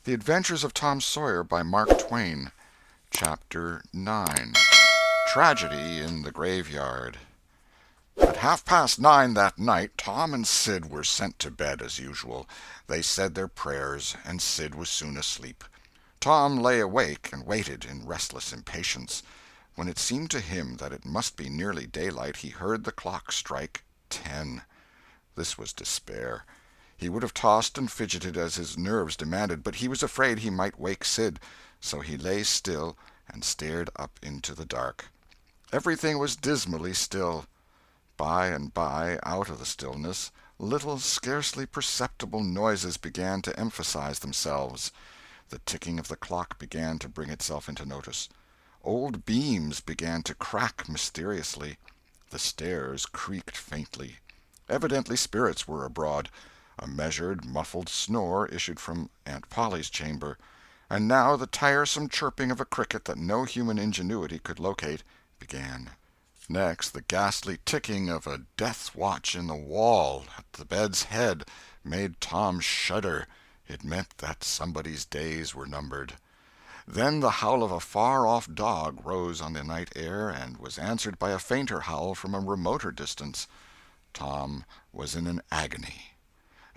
The Adventures of Tom Sawyer by Mark Twain. Chapter 9. Tragedy in the Graveyard. At 9:30 that night, Tom and Sid were sent to bed as usual. They said their prayers, and Sid was soon asleep. Tom lay awake and waited in restless impatience. When it seemed to him that it must be nearly daylight, he heard the clock strike 10. This was despair. He would have tossed and fidgeted as his nerves demanded, but he was afraid he might wake Sid, so he lay still and stared up into the dark. Everything was dismally still. By and by, out of the stillness, little, scarcely perceptible noises began to emphasize themselves. The ticking of the clock began to bring itself into notice. Old beams began to crack mysteriously. The stairs creaked faintly. Evidently spirits were abroad. A measured, muffled snore issued from Aunt Polly's chamber, and now the tiresome chirping of a cricket that no human ingenuity could locate began. Next, the ghastly ticking of a death-watch in the wall at the bed's head made Tom shudder. It meant that somebody's days were numbered. Then the howl of a far-off dog rose on the night air and was answered by a fainter howl from a remoter distance. Tom was in an agony.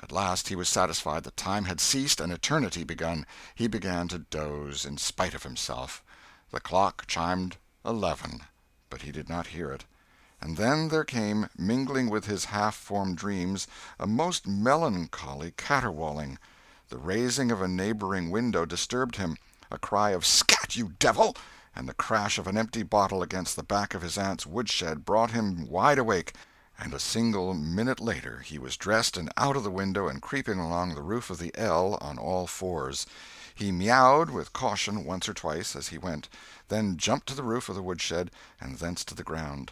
At last he was satisfied that time had ceased and eternity begun. He began to doze in spite of himself. The clock chimed 11, but he did not hear it. And then there came, mingling with his half-formed dreams, a most melancholy caterwauling. The raising of a neighboring window disturbed him. A cry of "Scat, you devil!" and the crash of an empty bottle against the back of his aunt's woodshed brought him wide awake, and a single minute later he was dressed and out of the window and creeping along the roof of the L on all fours. He meowed with caution once or twice as he went, then jumped to the roof of the woodshed and thence to the ground.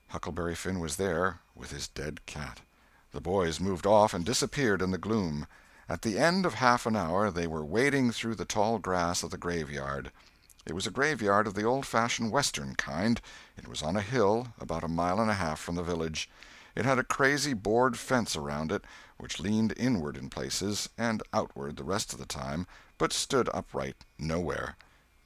Huckleberry Finn was there with his dead cat. The boys moved off and disappeared in the gloom. At the end of half an hour they were wading through the tall grass of the graveyard. It was a graveyard of the old-fashioned Western kind. It was on a hill, about 1.5 miles from the village. It had a crazy board fence around it, which leaned inward in places, and outward the rest of the time, but stood upright nowhere.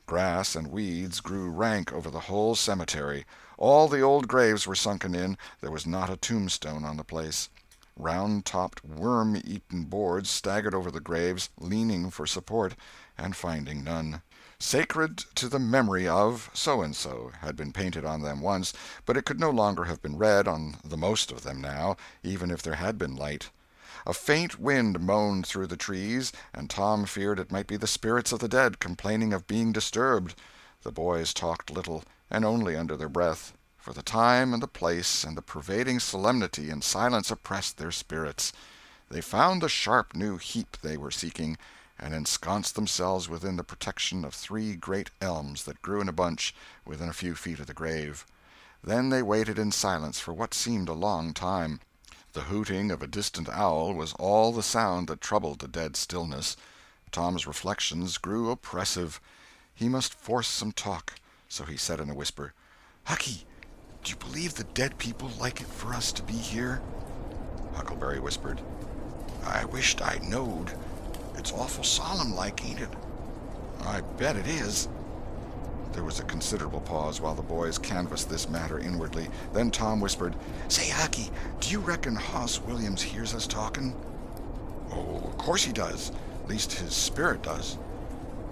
Grass and weeds grew rank over the whole cemetery. All the old graves were sunken in. There was not a tombstone on the place. Round-topped, worm-eaten boards staggered over the graves, leaning for support, and finding none. "Sacred to the memory of so-and-so" had been painted on them once, but it could no longer have been read on the most of them now, even if there had been light. A faint wind moaned through the trees, and Tom feared it might be the spirits of the dead complaining of being disturbed. The boys talked little, and only under their breath, for the time and the place and the pervading solemnity and silence oppressed their spirits. They found the sharp new heap they were seeking, and ensconced themselves within the protection of 3 great elms that grew in a bunch within a few feet of the grave. Then they waited in silence for what seemed a long time. The hooting of a distant owl was all the sound that troubled the dead stillness. Tom's reflections grew oppressive. He must force some talk, so he said in a whisper, "Hucky, do you believe the dead people like it for us to be here?" Huckleberry whispered, "I wished I knowed. It's awful solemn-like, ain't it?" "I bet it is." There was a considerable pause while the boys canvassed this matter inwardly. Then Tom whispered, "Say, Hucky, do you reckon Hoss Williams hears us talking?" "Oh, of course he does. Least his spirit does."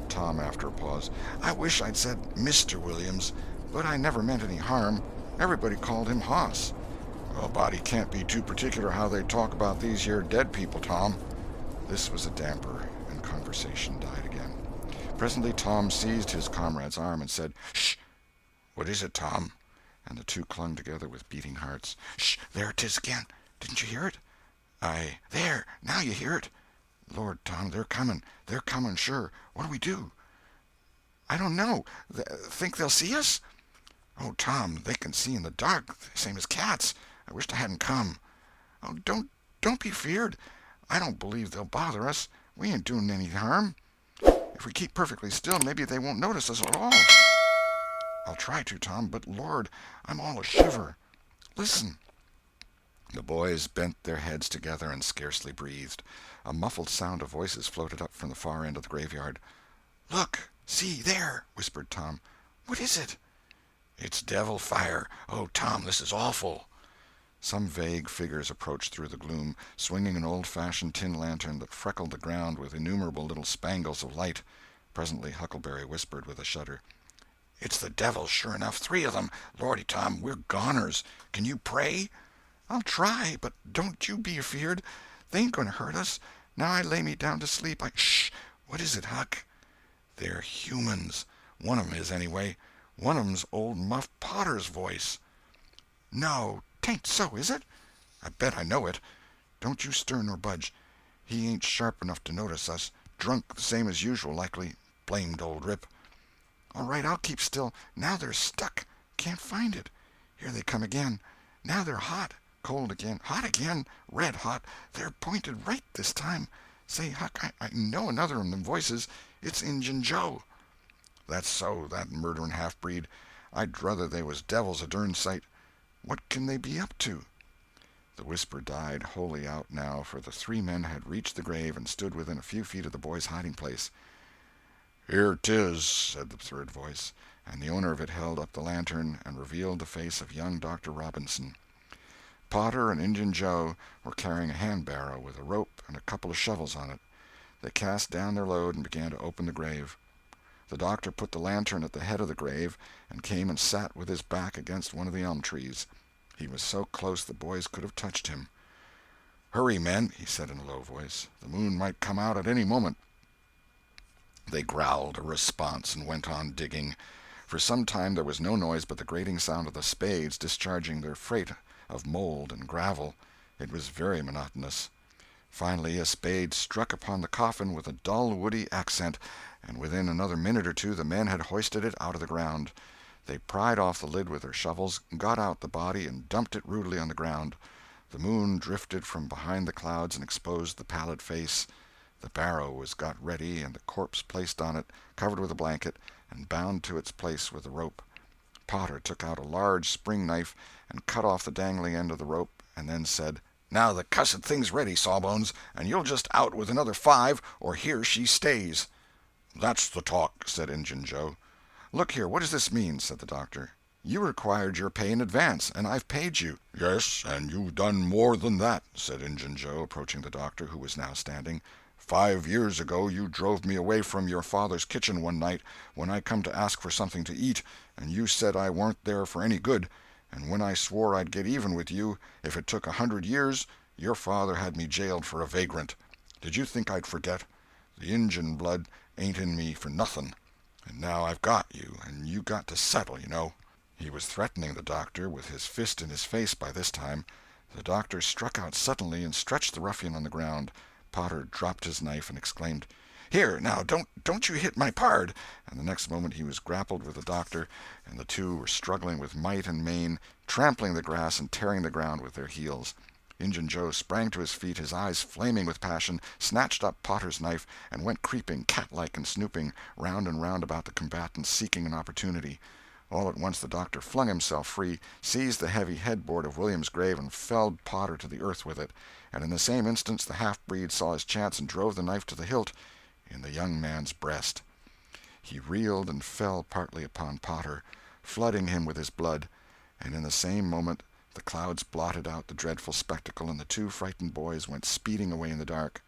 Tom, after a pause, "I wish I'd said Mr. Williams, but I never meant any harm. Everybody called him Hoss." "A body can't be too particular how they talk about these here dead people, Tom." This was a damper, and conversation died again. Presently Tom seized his comrade's arm and said, "Shh!" "What is it, Tom?" And the two clung together with beating hearts. "Shh! There 'tis again. Didn't you hear it?" "There! Now you hear it." "Lord, Tom, they're coming. They're coming, sure. What'll we do?" "I don't know. Think they'll see us?" "Oh, Tom, they can see in the dark, same as cats. I wished I hadn't come." "Oh, don't be feared. I don't believe they'll bother us. We ain't doing any harm. If we keep perfectly still, maybe they won't notice us at all." "I'll try to, Tom, but Lord, I'm all a shiver. Listen." The boys bent their heads together and scarcely breathed. A muffled sound of voices floated up from the far end of the graveyard. "Look! See, there!" whispered Tom. "What is it?" "It's devil fire. Oh, Tom, this is awful." Some vague figures approached through the gloom, swinging an old-fashioned tin lantern that freckled the ground with innumerable little spangles of light. Presently Huckleberry whispered with a shudder, "It's the devil, sure enough. 3 of them. Lordy, Tom, we're goners. Can you pray?" "I'll try, but don't you be afeard. They ain't going to hurt us. Now I lay me down to sleep, Shh! What is it, Huck?" "They're humans. One of 'em is, anyway. One of 'em's old Muff Potter's voice." "No, 'tain't so, is it?" "I bet I know it. Don't you stir nor budge. He ain't sharp enough to notice us. Drunk the same as usual, likely. Blamed old Rip." "All right, I'll keep still. Now they're stuck. Can't find it. Here they come again. Now they're hot. Cold again. Hot again. Red hot. They're pointed right this time. Say, Huck, I know another of them voices. It's Injun Joe." "That's so, that murdering half-breed. I'd druther they was devils a dern sight. What can they be up to?" The whisper died wholly out now, for the 3 men had reached the grave and stood within a few feet of the boys' hiding-place. "Here 'tis," said the third voice, and the owner of it held up the lantern and revealed the face of young Dr. Robinson. Potter and Injun Joe were carrying a hand-barrow with a rope and a couple of shovels on it. They cast down their load and began to open the grave. The doctor put the lantern at the head of the grave and came and sat with his back against one of the elm trees. He was so close the boys could have touched him. "Hurry, men," he said in a low voice. "The moon might come out at any moment." They growled a response and went on digging. For some time there was no noise but the grating sound of the spades discharging their freight of mold and gravel. It was very monotonous. Finally a spade struck upon the coffin with a dull woody accent, and within another minute or two the men had hoisted it out of the ground. They pried off the lid with their shovels, got out the body, and dumped it rudely on the ground. The moon drifted from behind the clouds and exposed the pallid face. The barrow was got ready and the corpse placed on it, covered with a blanket, and bound to its place with a rope. Potter took out a large spring knife and cut off the dangling end of the rope, and then said, "Now the cussed thing's ready, Sawbones, and you'll just out with another 5, or here she stays." "That's the talk," said Injun Joe. "Look here, what does this mean?" said the doctor. "You required your pay in advance, and I've paid you." "Yes, and you've done more than that," said Injun Joe, approaching the doctor, who was now standing. 5 years ago you drove me away from your father's kitchen one night when I come to ask for something to eat, and you said I warn't there for any good, and when I swore I'd get even with you if it took 100 years, your father had me jailed for a vagrant. Did you think I'd forget? The Injun blood ain't in me for nothing, and now I've got you, and you got to settle, you know." He was threatening the doctor, with his fist in his face by this time. The doctor struck out suddenly and stretched the ruffian on the ground. Potter dropped his knife and exclaimed, "Here, now, don't you hit my pard!" And the next moment he was grappled with the doctor, and the two were struggling with might and main, trampling the grass and tearing the ground with their heels. Injun Joe sprang to his feet, his eyes flaming with passion, snatched up Potter's knife, and went creeping, cat-like and snooping, round and round about the combatants, seeking an opportunity. All at once the doctor flung himself free, seized the heavy headboard of William's grave, and felled Potter to the earth with it, and in the same instant the half-breed saw his chance and drove the knife to the hilt in the young man's breast. He reeled and fell partly upon Potter, flooding him with his blood, and in the same moment the clouds blotted out the dreadful spectacle, and the 2 frightened boys went speeding away in the dark.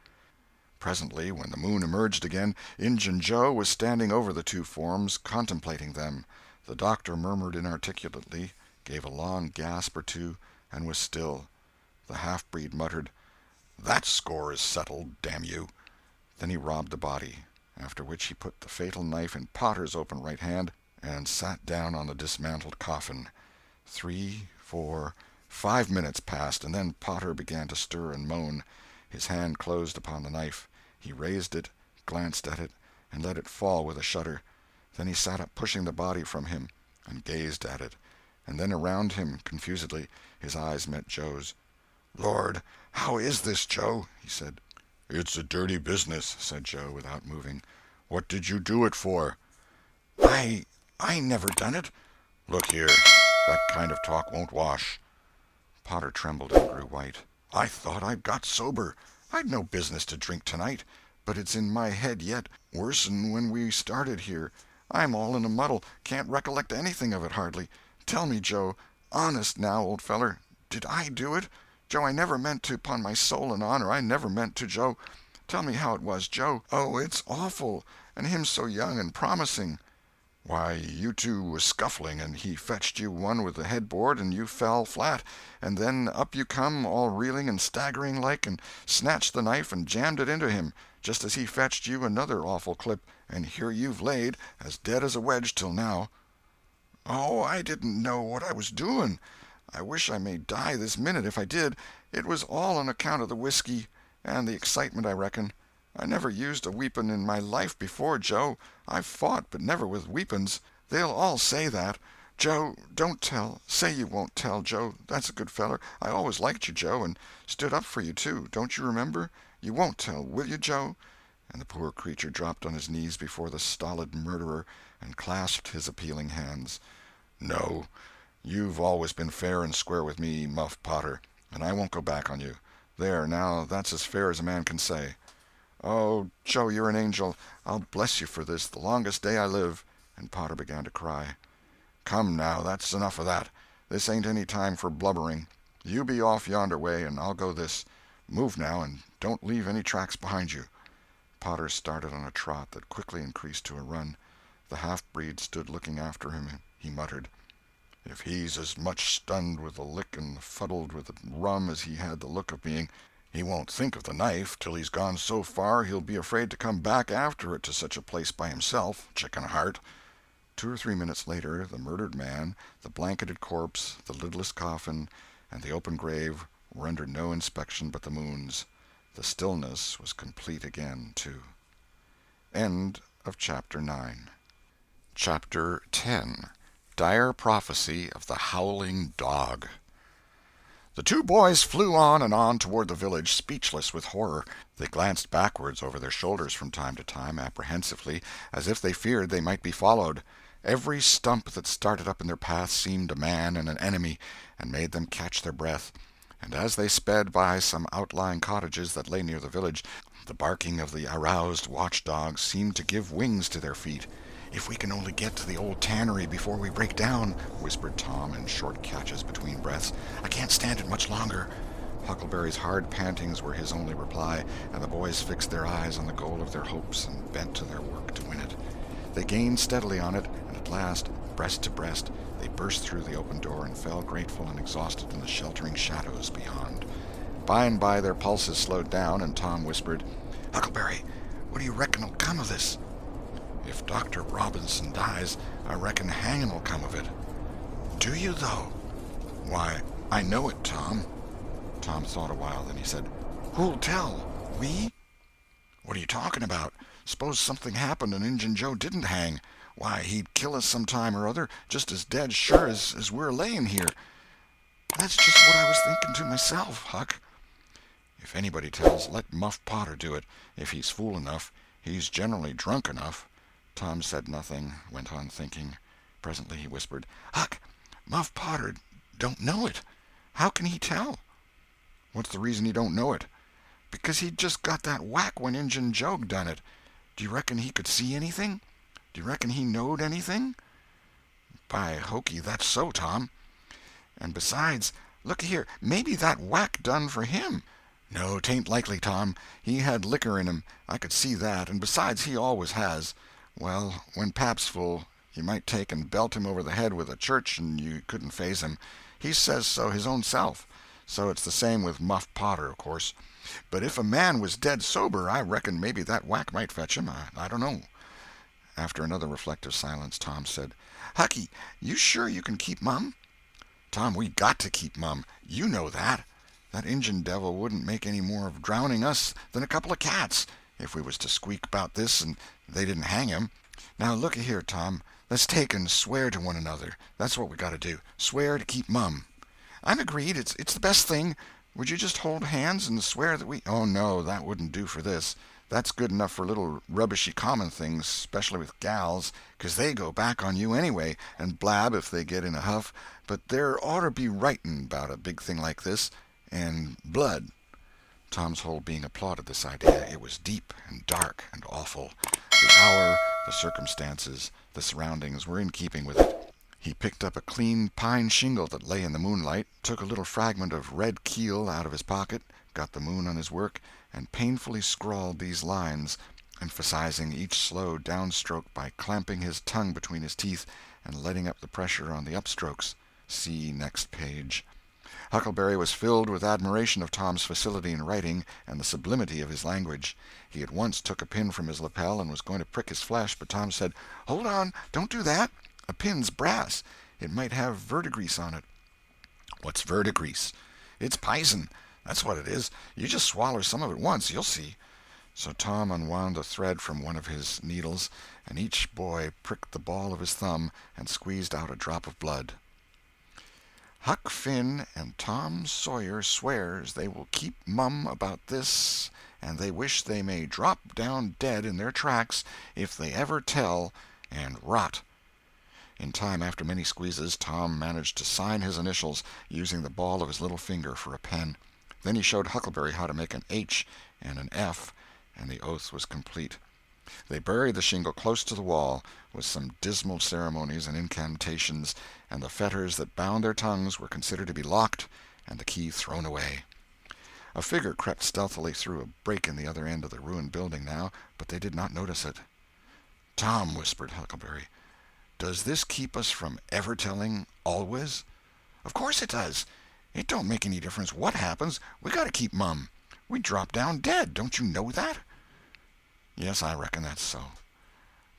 Presently, when the moon emerged again, Injun Joe was standing over the 2 forms, contemplating them. The doctor murmured inarticulately, gave a long gasp or 2, and was still. The half-breed muttered, "That score is settled, damn you." Then he robbed the body, after which he put the fatal knife in Potter's open right hand and sat down on the dismantled coffin. 3, 4, 5 minutes passed, and then Potter began to stir and moan. His hand closed upon the knife. He raised it, glanced at it, and let it fall with a shudder. Then he sat up, pushing the body from him, and gazed at it, and then around him confusedly. His eyes met Joe's. "Lord, how is this, Joe?" he said. "It's a dirty business," said Joe, without moving. "What did you do it for?" I never done it." "Look here, that kind of talk won't wash." Potter trembled and grew white. "I thought I'd got sober. I'd no business to drink tonight, but it's in my head yet, worse'n when we started here. I'm all in a muddle, can't recollect anything of it hardly. Tell me, Joe, honest now, old feller, did I do it? Joe, I never meant to, 'pon my soul and honor, I never meant to, Joe. Tell me how it was, Joe. Oh, it's awful, and him so young and promising." "Why, you two was scuffling, and he fetched you one with the headboard, and you fell flat, and then up you come, all reeling and staggering like, and snatched the knife and jammed it into him, just as he fetched you another awful clip, and here you've laid, as dead as a wedge till now." "Oh, I didn't know what I was doing. I wish I may die this minute if I did. It was all on account of the whiskey, and the excitement, I reckon. I never used a weepon in my life before, Joe. I've fought, but never with weepons. They'll all say that. Joe, don't tell. Say you won't tell, Joe. That's a good feller. I always liked you, Joe, and stood up for you, too. Don't you remember? You won't tell, will you, Joe?" And the poor creature dropped on his knees before the stolid murderer and clasped his appealing hands. "No, you've always been fair and square with me, Muff Potter, and I won't go back on you. There, now, that's as fair as a man can say." "Oh, Joe, you're an angel. I'll bless you for this the longest day I live." And Potter began to cry. "Come, now, that's enough of that. This ain't any time for blubbering. You be off yonder way, and I'll go this. Move now, and don't leave any tracks behind you." Potter started on a trot that quickly increased to a run. The half-breed stood looking after him. He muttered, "If he's as much stunned with the lick and fuddled with the rum as he had the look of being, he won't think of the knife till he's gone so far he'll be afraid to come back after it to such a place by himself, chicken heart." 2 or 3 minutes later, the murdered man, the blanketed corpse, the lidless coffin, and the open grave were under no inspection but the moon's. The stillness was complete again, too. End of Chapter 9. Chapter 10. Dire Prophecy of the Howling Dog. The two boys flew on and on toward the village, speechless with horror. They glanced backwards over their shoulders from time to time, apprehensively, as if they feared they might be followed. Every stump that started up in their path seemed a man and an enemy, and made them catch their breath. And as they sped by some outlying cottages that lay near the village, the barking of the aroused watchdogs seemed to give wings to their feet. "If we can only get to the old tannery before we break down," whispered Tom in short catches between breaths. "I can't stand it much longer." Huckleberry's hard pantings were his only reply, and the boys fixed their eyes on the goal of their hopes and bent to their work to win it. They gained steadily on it, and at last, breast to breast, they burst through the open door and fell grateful and exhausted in the sheltering shadows beyond. By and by their pulses slowed down, and Tom whispered, "Huckleberry, what do you reckon'll come of this?" "If Dr. Robinson dies, I reckon hanging'll come of it." "Do you, though?" "Why, I know it, Tom." Tom thought a while, then he said, "Who'll tell? We?" "What are you talking about? Suppose something happened and Injun Joe didn't hang. Why, he'd kill us some time or other, just as dead sure as we're laying here." "That's just what I was thinking to myself, Huck." "If anybody tells, let Muff Potter do it, if he's fool enough. He's generally drunk enough." Tom said nothing, went on thinking. Presently he whispered, "Huck, Muff Potter don't know it. How can he tell?" "What's the reason he don't know it?" "Because he'd just got that whack when Injun Joe done it. Do you reckon he could see anything? Do you reckon he knowed anything?" "By hokey, that's so, Tom." "And besides, look here, maybe that whack done for him." "No, 'tain't likely, Tom. He had liquor in him, I could see that, and besides he always has. Well, when Pap's full, you might take and belt him over the head with a church and you couldn't faze him. He says so his own self. So it's the same with Muff Potter, of course. But if a man was dead sober, I reckon maybe that whack might fetch him. I don't know." After another reflective silence, Tom said, "Hucky, you sure you can keep mum?" "Tom, we got to keep mum. You know that. That Injun devil wouldn't make any more of drowning us than a couple of cats, if we was to squeak about this and they didn't hang him. Now, looky here, Tom. Let's take and swear to one another. That's what we got to do. Swear to keep mum." "I'm agreed. It's the best thing. Would you just hold hands and swear that we—" "Oh, no, that wouldn't do for this. That's good enough for little rubbishy common things, especially with gals, 'cause they go back on you anyway, and blab if they get in a huff, but there oughter be writing about a big thing like this, and blood." Tom's whole being applauded this idea. It was deep and dark and awful. The hour, the circumstances, the surroundings were in keeping with it. He picked up a clean pine shingle that lay in the moonlight, took a little fragment of red keel out of his pocket, got the moon on his work, and painfully scrawled these lines, emphasizing each slow downstroke by clamping his tongue between his teeth and letting up the pressure on the upstrokes. See next page. Huckleberry was filled with admiration of Tom's facility in writing and the sublimity of his language. He at once took a pin from his lapel and was going to prick his flesh, but Tom said, "Hold on, don't do that. A pin's brass. It might have verdigrease on it." "What's verdigrease?" "It's pison. That's what it is. You just swaller some of it once, you'll see." So Tom unwound the thread from one of his needles, and each boy pricked the ball of his thumb and squeezed out a drop of blood. "Huck Finn and Tom Sawyer swears they will keep mum about this, and they wish they may drop down dead in their tracks if they ever tell, and rot." In time, after many squeezes, Tom managed to sign his initials, using the ball of his little finger for a pen. Then he showed Huckleberry how to make an H and an F, and the oath was complete. They buried the shingle close to the wall, with some dismal ceremonies and incantations, and the fetters that bound their tongues were considered to be locked and the key thrown away. A figure crept stealthily through a break in the other end of the ruined building now, but they did not notice it. "Tom," whispered Huckleberry, "does this keep us from ever telling always?" "Of course it does. It don't make any difference what happens. We got to keep mum. We drop down dead. Don't you know that?" "Yes, I reckon that's so."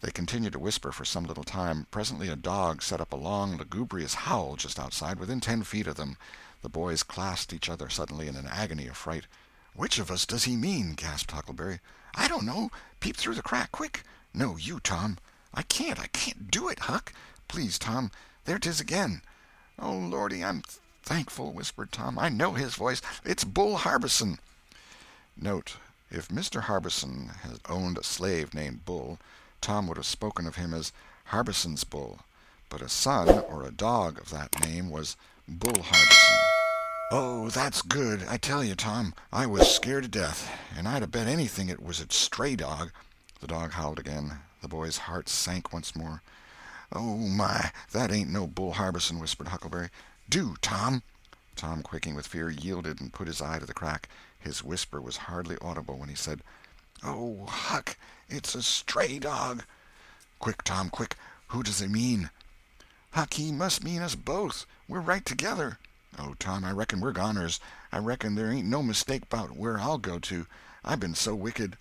They continued to whisper for some little time. Presently a dog set up a long, lugubrious howl just outside, within 10 feet of them. The boys clasped each other suddenly in an agony of fright. "Which of us does he mean?" gasped Huckleberry. "I don't know. Peep through the crack, quick." "No, you, Tom." I can't do it, Huck." "Please, Tom. There 'tis again." "Oh, Lordy, I'm thankful," whispered Tom. "I know his voice. It's Bull Harbison." Note: if Mr. Harbison had owned a slave named Bull, Tom would have spoken of him as Harbison's Bull, but a son or a dog of that name was Bull Harbison. "Oh, that's good. I tell you, Tom, I was scared to death, and I'd have bet anything it was a stray dog." The dog howled again. The boy's heart sank once more. "Oh, my, that ain't no Bull Harbison," whispered Huckleberry. "Do, Tom." Tom, quaking with fear, yielded and put his eye to the crack. His whisper was hardly audible when he said, "Oh, Huck, it's a stray dog." "Quick, Tom, quick. Who does he mean?" "Huck, he must mean us both. We're right together." "Oh, Tom, I reckon we're goners. I reckon there ain't no mistake 'bout where I'll go to. I been so wicked."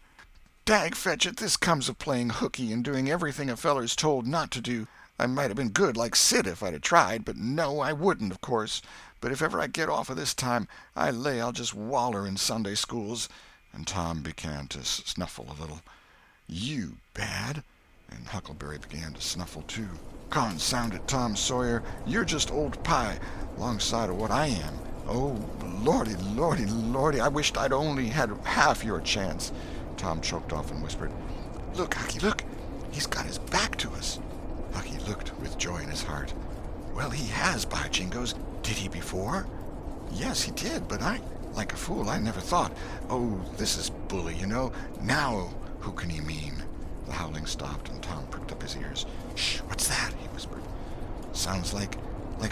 "Dag fetch it, this comes of playing hookey and doing everything a feller's told not to do. I might have been good like Sid if I'd tried, but no, I wouldn't, of course. But if ever I get off of this time, I lay I'll just waller in Sunday schools." And Tom began to snuffle a little. "You bad?" And Huckleberry began to snuffle too. "Consound it, Tom Sawyer, you're just old pie, 'longside of what I am. Oh, Lordy, Lordy, Lordy, I wished I'd only had half your chance." Tom choked off and whispered, "Look, Hucky, look. He's got his back to us." Hucky looked with joy in his heart. "Well, he has, by jingoes. Did he before?" "Yes, he did, but like a fool, I never thought. Oh, this is bully, you know. Now, who can he mean?" The howling stopped, and Tom pricked up his ears. "Shh, what's that?" he whispered. "Sounds like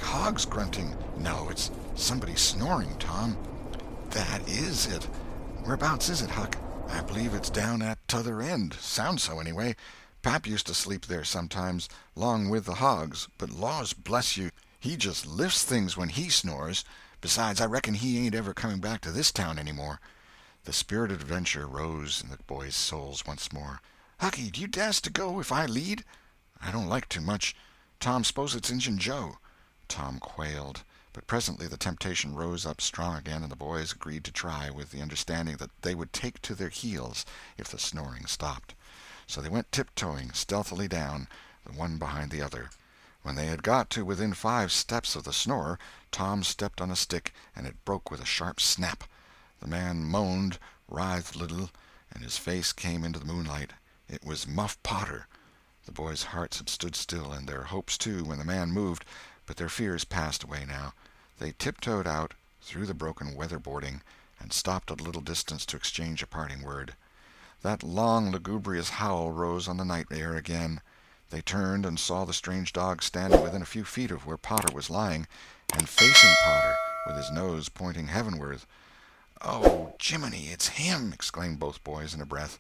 hogs grunting. No, it's somebody snoring, Tom." "That is it. Whereabouts is it, Huck?" "I believe it's down at t'other end. Sounds so, anyway. Pap used to sleep there sometimes, 'long with the hogs, but laws bless you, he just lifts things when he snores. Besides, I reckon he ain't ever coming back to this town any more." The spirit of adventure rose in the boys' souls once more. "Hucky, do you dast to go if I lead?" "I don't like too much. Tom, suppose it's Injun Joe." Tom quailed, but presently the temptation rose up strong again, and the boys agreed to try, with the understanding that they would take to their heels if the snoring stopped. So they went tiptoeing stealthily down, the one behind the other. When they had got to within 5 steps of the snorer, Tom stepped on a stick, and it broke with a sharp snap. The man moaned, writhed a little, and his face came into the moonlight. It was Muff Potter. The boys' hearts had stood still, and their hopes too, when the man moved, but their fears passed away now. They tiptoed out through the broken weather-boarding and stopped at a little distance to exchange a parting word. That long, lugubrious howl rose on the night air again. They turned and saw the strange dog standing within a few feet of where Potter was lying, and facing Potter, with his nose pointing heavenward. "Oh, Jiminy, it's him!" exclaimed both boys in a breath.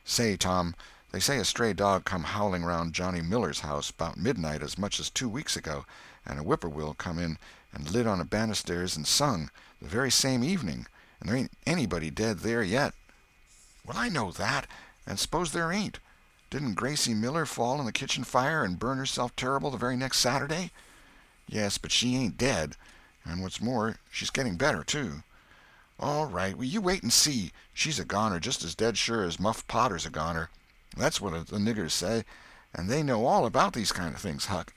"Say, Tom, they say a stray dog come howling round Johnny Miller's house 'bout midnight as much as 2 weeks ago, and a whippoorwill come in and lit on a banisters and sung, the very same evening, and there ain't anybody dead there yet." "Well, I know that, and suppose there ain't. Didn't Gracie Miller fall in the kitchen fire and burn herself terrible the very next Saturday?" "Yes, but she ain't dead, and what's more, she's getting better, too." "All right, well, you wait and see. She's a goner just as dead sure as Muff Potter's a goner. That's what the niggers say, and they know all about these kind of things, Huck."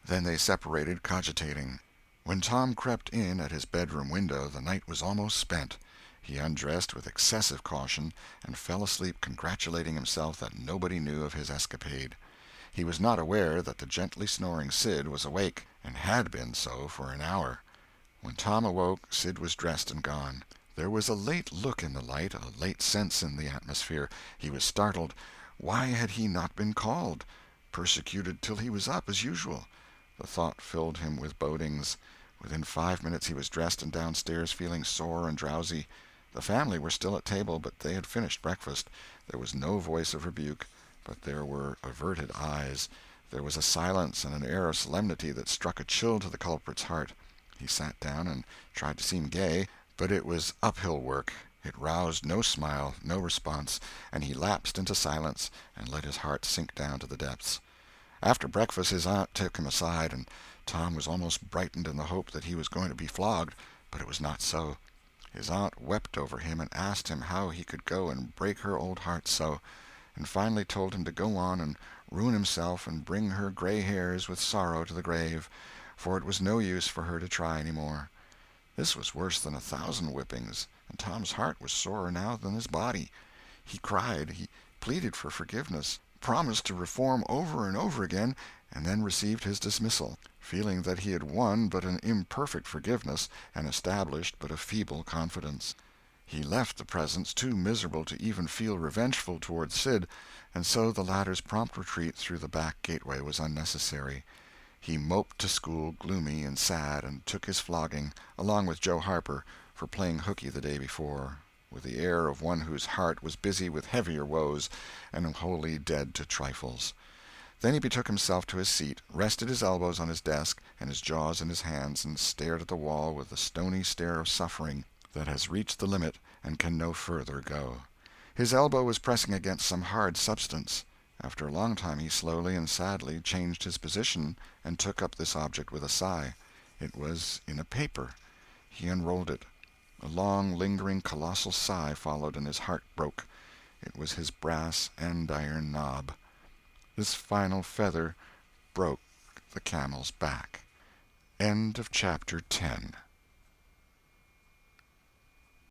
Then they separated, cogitating. When Tom crept in at his bedroom window, the night was almost spent. He undressed with excessive caution, and fell asleep congratulating himself that nobody knew of his escapade. He was not aware that the gently snoring Sid was awake, and had been so for an hour. When Tom awoke, Sid was dressed and gone. There was a late look in the light, a late sense in the atmosphere. He was startled. Why had he not been called? Persecuted till he was up, as usual. The thought filled him with bodings. Within 5 minutes he was dressed and downstairs, feeling sore and drowsy. The family were still at table, but they had finished breakfast. There was no voice of rebuke, but there were averted eyes. There was a silence and an air of solemnity that struck a chill to the culprit's heart. He sat down and tried to seem gay, but it was uphill work. It roused no smile, no response, and he lapsed into silence and let his heart sink down to the depths. After breakfast his aunt took him aside, and Tom was almost brightened in the hope that he was going to be flogged, but it was not so. His aunt wept over him and asked him how he could go and break her old heart so, and finally told him to go on and ruin himself and bring her gray hairs with sorrow to the grave, for it was no use for her to try any more. This was worse than 1,000 whippings, and Tom's heart was sorer now than his body. He cried, he pleaded for forgiveness, promised to reform over and over again, and then received his dismissal, feeling that he had won but an imperfect forgiveness and established but a feeble confidence. He left the presence too miserable to even feel revengeful toward Sid, and so the latter's prompt retreat through the back gateway was unnecessary. He moped to school gloomy and sad, and took his flogging, along with Joe Harper, for playing hooky the day before, with the air of one whose heart was busy with heavier woes and wholly dead to trifles. Then he betook himself to his seat, rested his elbows on his desk and his jaws in his hands, and stared at the wall with the stony stare of suffering that has reached the limit and can no further go. His elbow was pressing against some hard substance. After a long time he slowly and sadly changed his position and took up this object with a sigh. It was in a paper. He unrolled it. A long, lingering, colossal sigh followed, and his heart broke. It was his brass andiron knob. This final feather broke the camel's back. End of chapter 10.